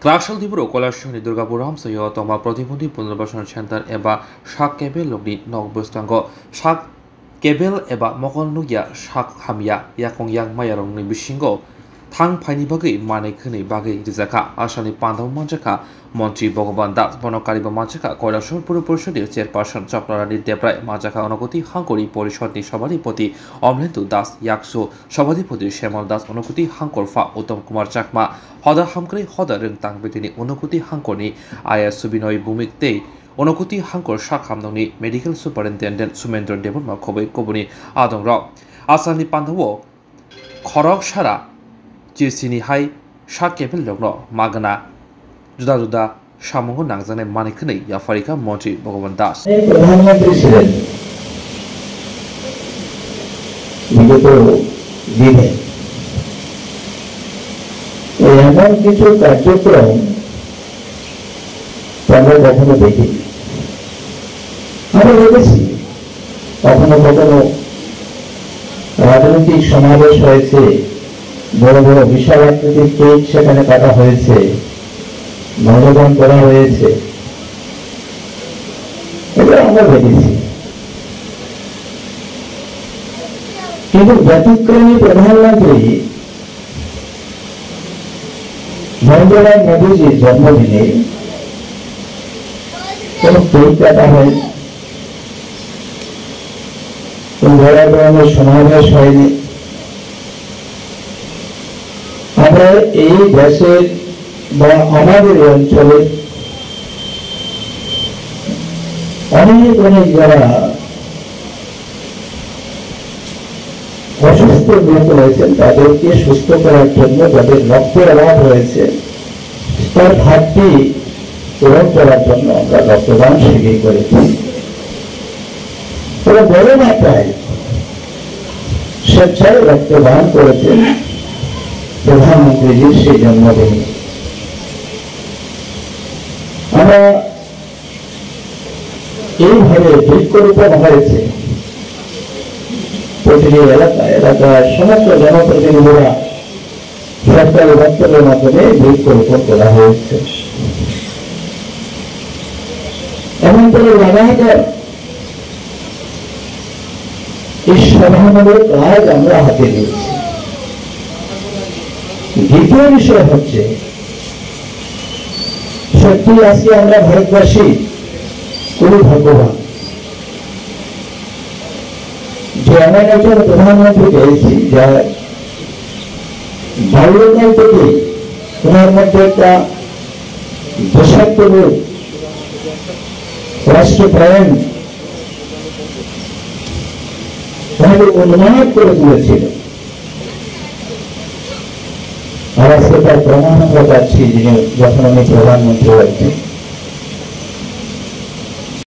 क्लासल दिपुर कलाशनी दुर्गापुर हामसयो तमा प्रतिबंधी पुनर्बासन सेन्टार एबा शाक केबेल लोकनि नगबस्तांग शाक केबेल एबा मकल नुगिया शाक हामिया याखं yang mayarongनि बिसिंगो थांग फाइनि बागै मानेखनि बागै रिजाखा आसामनि पान्दाव मानजाखा मन्त्री भगवान दास बनकारिबा मानजाखा কৈলাসহর পুর পরিষদের চেয়ারপারসন চক্ররানী দেবরায় মানজাখা অনুকুতি হাঙ্করি পরিষদनि সভাধিপতি অমলেন্দু দাস ইয়াকসু সভাধিপতি শ্যামল দাস অনুকুতি হাঙ্কর ফা উত্তম কুমার চাকমা হদা হামক্রে হদা রংতাং বেদিनि অনুকুতি হাঙ্করनि आया सुबिनय बुमिकते অনুকুতি হাঙ্কর শাখামনनि मेडिकल सुपारिनटेन्डेन्ट सुमेन्द्र देबरमा खबै कबुनि आदंग आसामनि पान्दाव खरक सारा जिसिनि हाय शाक केबेल लग्न मागना जुदा जुदा सामंग नांजानाय मानेखनै याफारिका मन्त्री भगवान दास प्रधानमंत्री ছিলেন বিগত দিনে এমন কিছু কার্যক্রম আমরা কখনো দেখিনি। আমরা দেখেছি কখনো কখনো রাজনৈতিক সমাবেশ হয়েছে, বড় বড় বিশাল আকৃতির কেক সেখানে কাটা হয়েছে, মাল্যদান করা হয়েছে, এগুলো আমরা দেখেছি। কিন্তু ব্যতিক্রমী প্রধানমন্ত্রী নরেন্দ্র মোদীজির জন্মদিনে কোন কেক কাটা হয়, কোন বড় ধরনের সমাবেশ হয়নি। আমরা এই দেশের বা আমাদের অঞ্চলে অনেক অনেক যারা অসুস্থ লোক রয়েছেন তাদেরকে সুস্থ করার জন্য, যাদের রক্তের অভাব রয়েছে তার ঘাটতি পূরণ করার জন্য আমরা রক্তদান শিবির করেছি। ওরা বড় মাত্রায় স্বেচ্ছায় রক্তদান করেছেন প্রধানমন্ত্রীজির সেই জন্মদিনে। আমরা এইভাবে বৃক্ষরোপণ হয়েছে প্রতিটি এলাকায়, এলাকার সমস্ত জনপ্রতিনিধিরা সরকারি দপ্তরের মাধ্যমে বৃক্ষরোপণ করা হয়েছে। এমন করে লাগাতার এই সভামূলক কাজ আমরা হাতে নিয়েছি। দ্বিতীয় বিষয় হচ্ছে, সত্যি আজকে আমরা ভারতবাসী খুবই ভাগ্যবান যে এমন একজন প্রধানমন্ত্রী পেয়েছি যার বাল্যকাল থেকে ওনার মধ্যে একটা দেশাত্মবোধ, রাষ্ট্রপ্রেম ওনাকে উন্মাদ করে তুলেছিল। আর আজকে তার প্রমাণ আমরা পাচ্ছি যখন উনি প্রধানমন্ত্রী হয়েছেন।